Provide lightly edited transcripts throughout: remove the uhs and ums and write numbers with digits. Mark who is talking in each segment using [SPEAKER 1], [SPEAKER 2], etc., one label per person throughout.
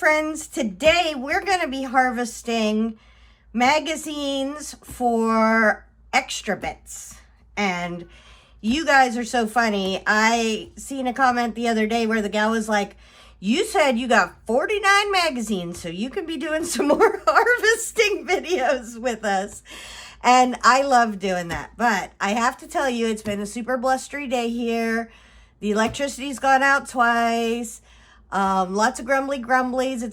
[SPEAKER 1] friends, today we're going to be harvesting magazines for extra bits. And you guys are so funny. I seen a comment the other day where the gal was like, you said you got 49 magazines, so you can be doing some more harvesting videos with us. And I love doing that. But I have to tell you, it's been a super blustery day here. The electricity's gone out twice. Lots of grumblies.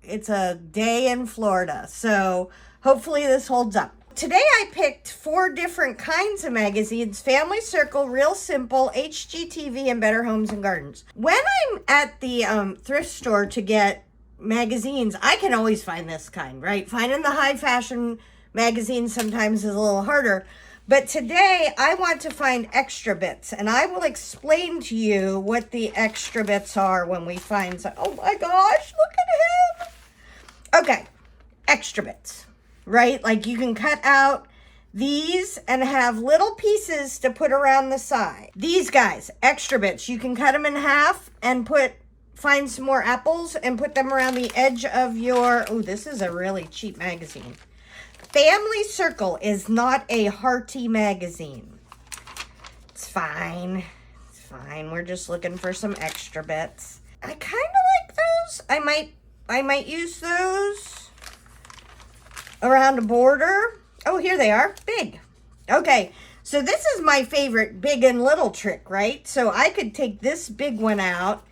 [SPEAKER 1] It's a day in Florida. So hopefully this holds up. Today I picked 4 different kinds of magazines: Family Circle, Real Simple, HGTV, and Better Homes and Gardens. When I'm at the thrift store to get magazines, I can always find this kind, right? Finding the high fashion magazines sometimes is a little harder. But today I want to find extra bits, and I will explain to you what the extra bits are when we find some. Oh my gosh, look at him. Okay, extra bits. Right? Like you can cut out these and have little pieces to put around the side. These guys, extra bits, you can cut them in half and find some more apples and put them around the edge of your, oh, this is a really cheap magazine. Family Circle is not a hearty magazine. It's fine. It's fine. We're just looking for some extra bits. I kind of like those. I might use those around a border. Oh, here they are, big. Okay, so this is my favorite big and little trick, right? So I could take this big one out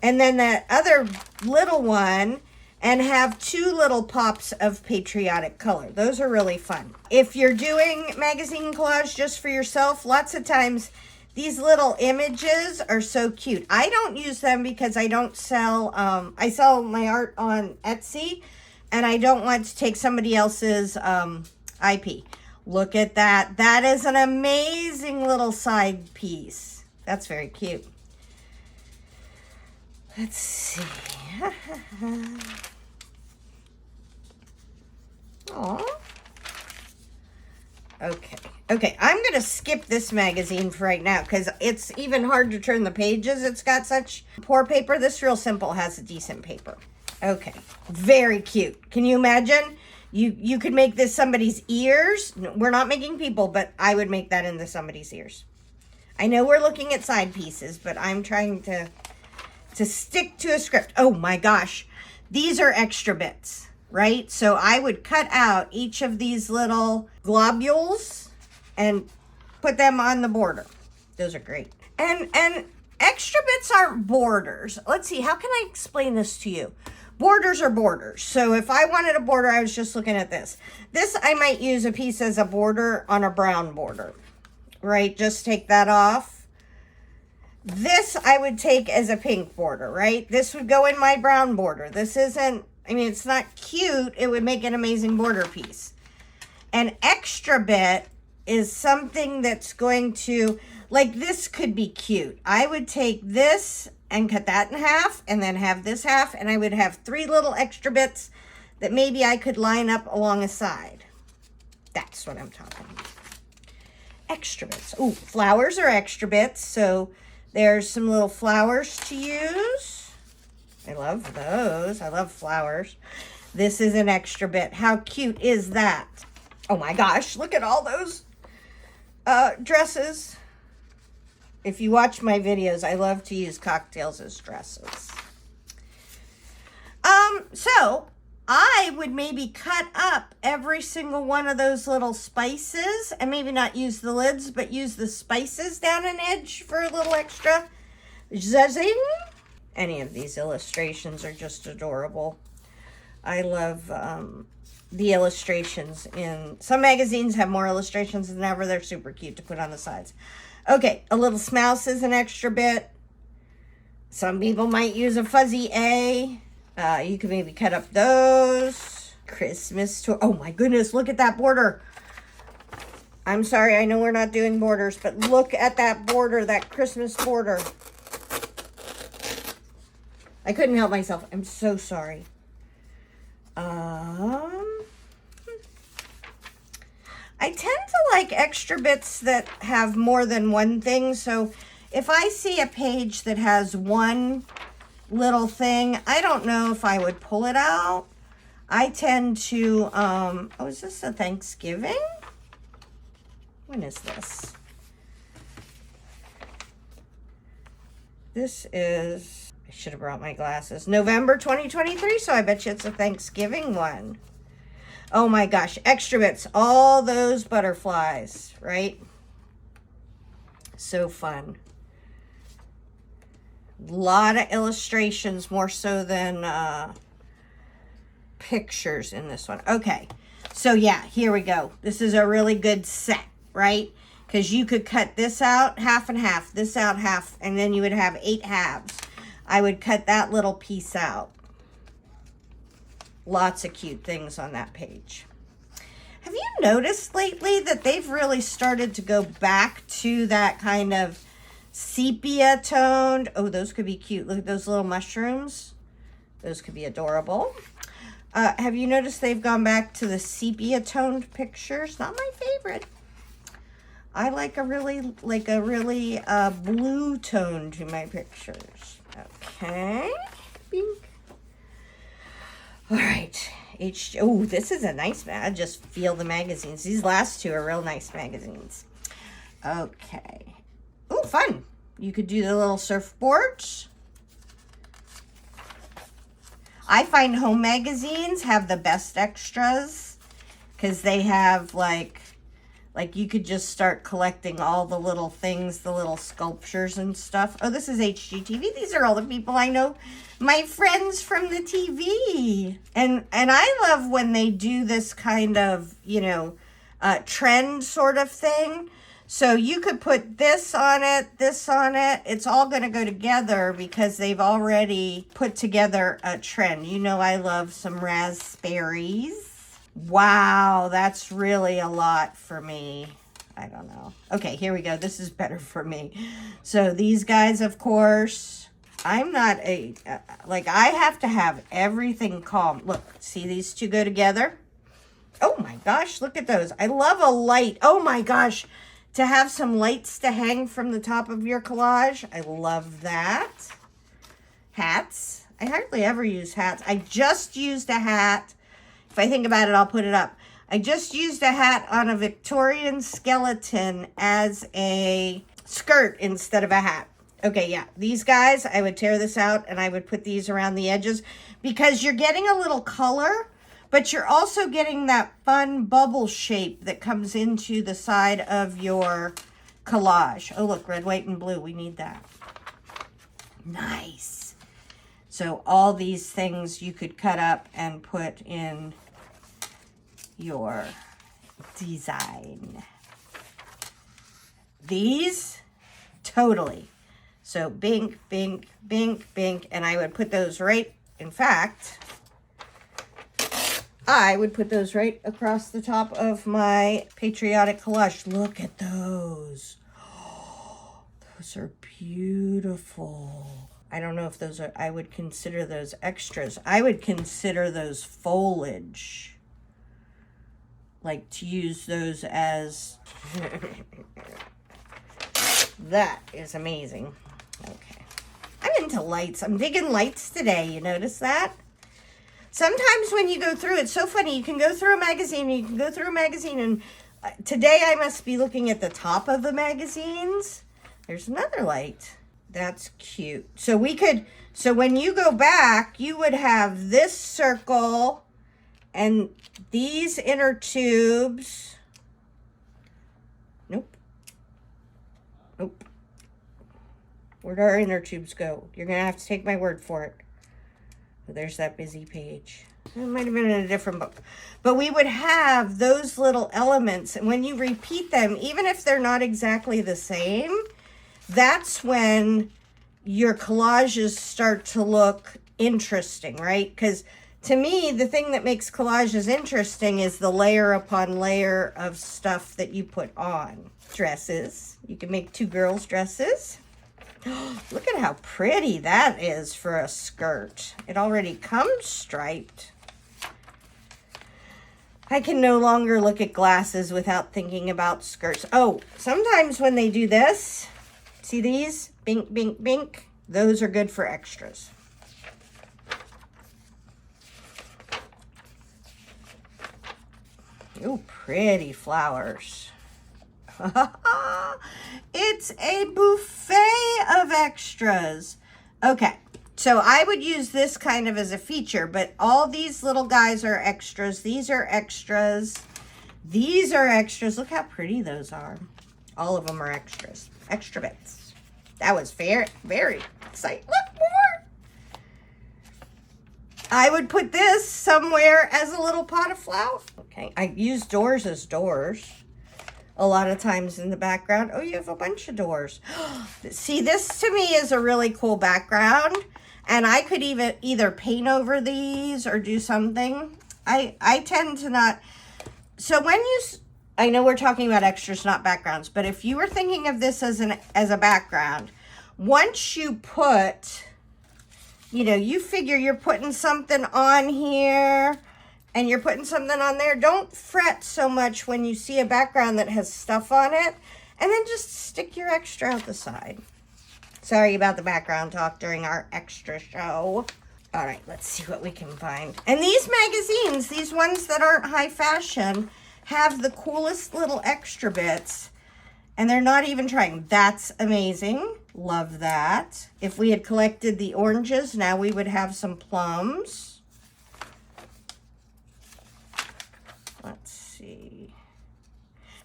[SPEAKER 1] and then that other little one and have 2 little pops of patriotic color. Those are really fun. If you're doing magazine collage just for yourself, lots of times these little images are so cute. I don't use them because I don't sell, I sell my art on Etsy, and I don't want to take somebody else's IP. Look at that. That is an amazing little side piece. That's very cute. Let's see. Aw. Okay, I'm going to skip this magazine for right now because it's even hard to turn the pages. It's got such poor paper. This Real Simple has a decent paper. Okay, very cute. Can you imagine? You could make this somebody's ears. No, we're not making people, but I would make that into somebody's ears. I know we're looking at side pieces, but I'm trying to stick to a script. Oh my gosh, these are extra bits, right? So I would cut out each of these little globules and put them on the border. Those are great. And extra bits aren't borders. Let's see, how can I explain this to you? Borders are borders. So if I wanted a border, I was just looking at this. This, I might use a piece as a border on a brown border, right? Just take that off. This I would take as a pink border, right? This would go in my brown border. This isn't, I mean, it's not cute. It would make an amazing border piece. An extra bit is something that's going to, like this could be cute. I would take this and cut that in half and then have this half, and I would have 3 little extra bits that maybe I could line up along a side. That's what I'm talking about. Extra bits. Oh, flowers are extra bits, so there's some little flowers to use. I love those. I love flowers. This is an extra bit. How cute is that? Oh my gosh, look at all those dresses. If you watch my videos, I love to use cocktails as dresses. So I would maybe cut up every single one of those little spices and maybe not use the lids, but use the spices down an edge for a little extra zzzing. Any of these illustrations are just adorable. I love the illustrations in some magazines have more illustrations than ever. They're super cute to put on the sides. Okay, a little smouse is an extra bit. Some people might use a fuzzy A. You can maybe cut up those. Christmas toy. Oh my goodness, look at that border. I'm sorry, I know we're not doing borders, but look at that border, that Christmas border. I couldn't help myself. I'm so sorry. I tend to like extra bits that have more than one thing. So if I see a page that has one little thing. I don't know if I would pull it out. I tend to, oh, is this a Thanksgiving? When is this? This is, I should have brought my glasses, November 2023, so I bet you it's a Thanksgiving one. Oh my gosh, extra bits, all those butterflies, right? So fun. A lot of illustrations, more so than pictures in this one. Okay, so yeah, here we go. This is a really good set, right? Because you could cut this out half and half, this out half, and then you would have 8 halves. I would cut that little piece out. Lots of cute things on that page. Have you noticed lately that they've really started to go back to that kind of sepia toned? Oh, those could be cute. Look at those little mushrooms. Those could be adorable. Have you noticed they've gone back to the sepia toned pictures? Not my favorite. I like a really blue tone to my pictures. Okay. Bink. All right. Oh, this is a nice one. I just feel the magazines. These last two are real nice magazines. Okay. Oh, fun. You could do the little surfboards. I find home magazines have the best extras because they have like you could just start collecting all the little things, the little sculptures and stuff. Oh, this is HGTV. These are all the people I know, my friends from the TV. And I love when they do this kind of, you know, trend sort of thing. So you could put this on it, this on it. It's all going to go together because they've already put together a trend. You know, I love some raspberries. Wow, that's really a lot for me. I don't know. Okay, here we go. This is better for me. So these guys, of course, I'm not like I have to have everything calm. Look, see these two go together? Oh my gosh, look at those. I love a light. Oh my gosh, to have some lights to hang from the top of your collage. I love that. Hats. I hardly ever use hats. I just used a hat. If I think about it, I'll put it up. I just used a hat on a Victorian skeleton as a skirt instead of a hat. Okay, yeah. These guys, I would tear this out and I would put these around the edges because you're getting a little color, but you're also getting that fun bubble shape that comes into the side of your collage. Oh, look, red, white, and blue. We need that. Nice. So all these things you could cut up and put in your design. These, totally. So bink, bink, bink, bink, and I would put those right, in fact, I would put those right across the top of my patriotic collage. Look at those. Oh, those are beautiful. I don't know if those are, I would consider those extras. I would consider those foliage. Like to use those as, that is amazing. Okay. I'm into lights. I'm digging lights today. You notice that? Sometimes when you go through, it's so funny. You can go through a magazine, and you can go through a magazine, and today I must be looking at the top of the magazines. There's another light. That's cute. So we could, so when you go back, you would have this circle and these inner tubes. Nope. Nope. Where'd our inner tubes go? You're going to have to take my word for it. There's that busy page. It might have been in a different book. But we would have those little elements. And when you repeat them, even if they're not exactly the same, that's when your collages start to look interesting, right? Because to me, the thing that makes collages interesting is the layer upon layer of stuff that you put on. Dresses. You can make 2 girls' dresses. Look at how pretty that is for a skirt. It already comes striped. I can no longer look at glasses without thinking about skirts. Oh, sometimes when they do this, see these? Bink, bink, bink. Those are good for extras. Ooh, pretty flowers. It's a buffet of extras. Okay, so I would use this kind of as a feature, but all these little guys are extras. These are extras. These are extras. Look how pretty those are. All of them are extras. Extra bits. That was very, very exciting. Look, more. I would put this somewhere as a little pot of flowers. Okay, I use doors as doors a lot of times in the background. Oh, you have a bunch of doors. See, this to me is a really cool background, and I could even either paint over these or do something. I tend to not. So when you, I know we're talking about extras, not backgrounds, but if you were thinking of this as a background, once you put, you know, you figure you're putting something on here and you're putting something on there, don't fret so much when you see a background that has stuff on it, and then just stick your extra out the side. Sorry about the background talk during our extra show. All right, let's see what we can find. And these magazines, these ones that aren't high fashion, have the coolest little extra bits, and they're not even trying. That's amazing. Love that. If we had collected the oranges, now we would have some plums. Let's see.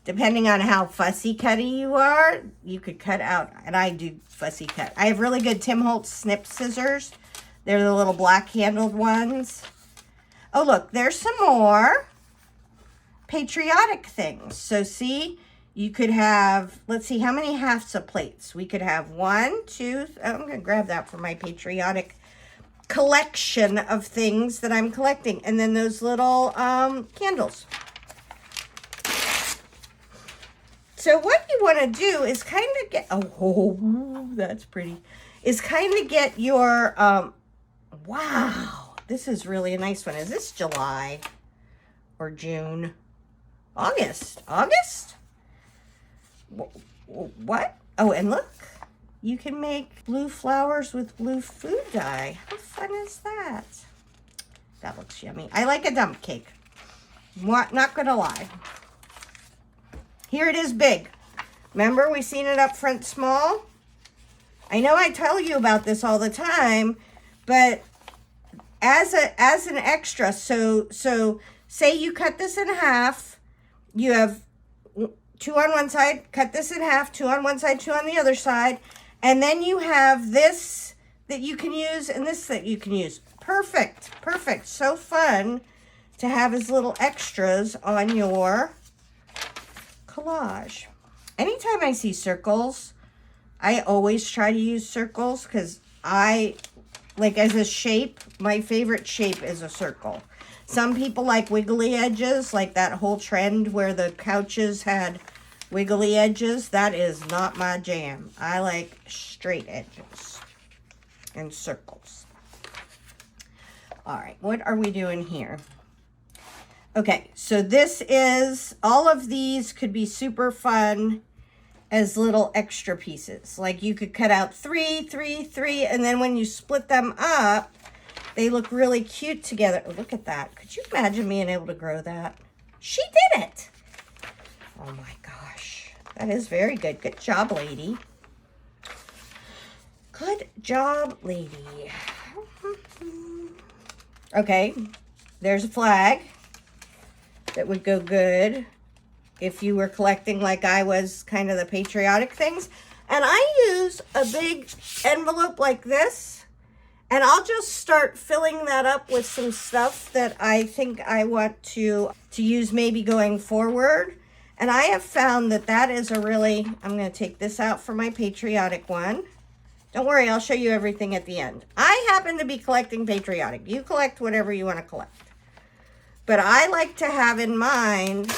[SPEAKER 1] Depending on how fussy cutty you are, you could cut out, and I do fussy cut. I have really good Tim Holtz snip scissors. They're the little black handled ones. Oh, look, there's some more patriotic things. So see, you could have, let's see, how many halves of plates? We could have 1, 2, I'm going to grab that for my patriotic collection of things that I'm collecting. And then those little candles. So what you want to do is kind of get, oh, that's pretty, is kind of get your, wow, this is really a nice one. Is this July or June? August. August? What? Oh, and look, you can make blue flowers with blue food dye. How fun is that? That looks yummy. I like a dump cake. Not gonna lie. Here it is big. Remember, we seen it up front small? I know I tell you about this all the time, but as an extra, so say you cut this in half, you have 2 on one side, cut this in half, 2 on one side, 2 on the other side, and then you have this that you can use and this that you can use. Perfect, perfect. So fun to have as little extras on your collage. Anytime I see circles, I always try to use circles because like as a shape, my favorite shape is a circle. Some people like wiggly edges, like that whole trend where the couches had wiggly edges. That is not my jam. I like straight edges and circles. All right, what are we doing here? Okay, so this is, all of these could be super fun as little extra pieces. Like you could cut out 3, 3, 3, and then when you split them up, they look really cute together. Oh, look at that. Could you imagine being able to grow that? She did it. Oh my gosh. That is very good. Good job, lady. Good job, lady. Okay, there's a flag that would go good if you were collecting like I was, kind of the patriotic things. And I use a big envelope like this, and I'll just start filling that up with some stuff that I think I want to use maybe going forward. And I have found that that is a really, I'm going to take this out for my patriotic one. Don't worry, I'll show you everything at the end. I happen to be collecting patriotic. You collect whatever you want to collect. But I like to have in mind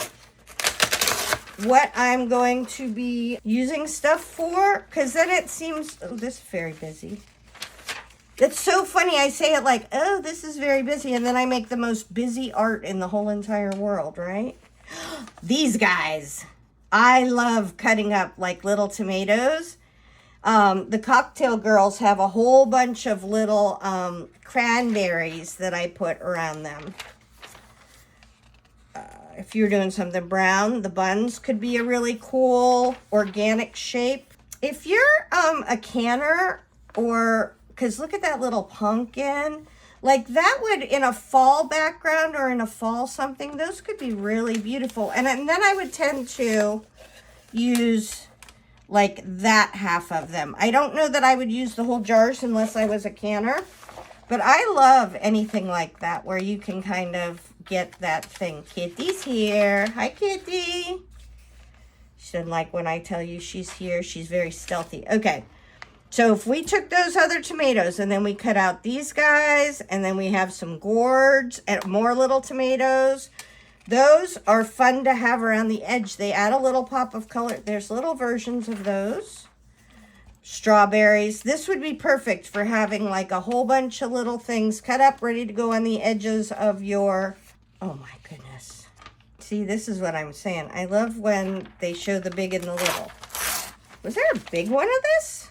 [SPEAKER 1] what I'm going to be using stuff for, because then it seems, oh, this is very busy. It's so funny, I say it like, oh, this is very busy, and then I make the most busy art in the whole entire world, right? These guys, I love cutting up like little tomatoes. The cocktail girls have a whole bunch of little if you're doing something brown, the buns could be a really cool organic shape. If you're a canner, or, because look at that little pumpkin, like that would, in a fall background or in a fall something, those could be really beautiful. And then I would tend to use like that half of them. I don't know that I would use the whole jars unless I was a canner, but I love anything like that where you can kind of get that thing. Kitty's here. Hi, Kitty. She doesn't like when I tell you she's here. She's very stealthy. Okay. So if we took those other tomatoes and then we cut out these guys, and then we have some gourds and more little tomatoes, those are fun to have around the edge. They add a little pop of color. There's little versions of those. Strawberries. This would be perfect for having like a whole bunch of little things cut up, ready to go on the edges of your, oh my goodness. See, this is what I'm saying. I love when they show the big and the little. Was there a big one of this?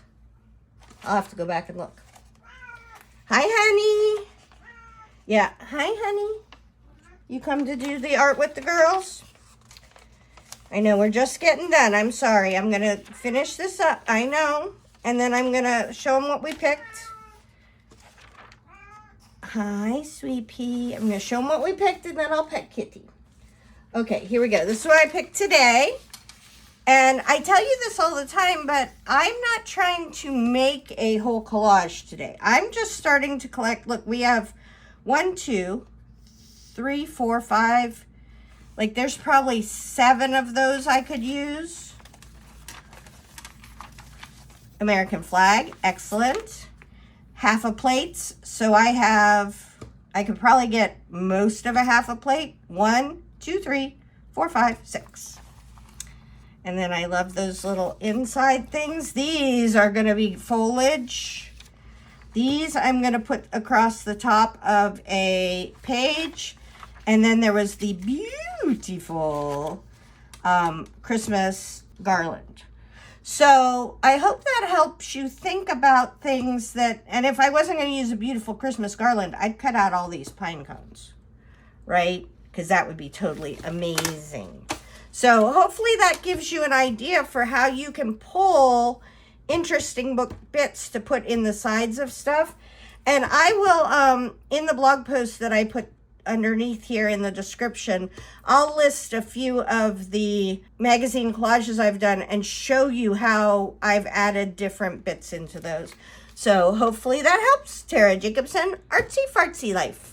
[SPEAKER 1] I'll have to go back and look. Hi, honey. Yeah, hi, honey. You come to do the art with the girls? I know, we're just getting done. I'm sorry. I'm going to finish this up. I know. And then I'm going to show them what we picked. Hi, sweet pea. I'm going to show them what we picked, and then I'll pet Kitty. Okay, here we go. This is what I picked today. And I tell you this all the time, but I'm not trying to make a whole collage today. I'm just starting to collect. Look, we have 1, 2, 3, 4, 5. Like, there's probably 7 of those I could use. American flag, excellent. Half a plates. So I could probably get most of a half a plate. 1, 2, 3, 4, 5, 6. And then I love those little inside things. These are going to be foliage. These I'm going to put across the top of a page. And then there was the beautiful Christmas garland. So I hope that helps you think about things that, and if I wasn't going to use a beautiful Christmas garland, I'd cut out all these pine cones, right? Because that would be totally amazing. So hopefully that gives you an idea for how you can pull interesting book bits to put in the sides of stuff. And I will, in the blog post that I put underneath here in the description, I'll list a few of the magazine collages I've done and show you how I've added different bits into those. So hopefully that helps. Tara Jacobsen, Artsy Fartsy Life.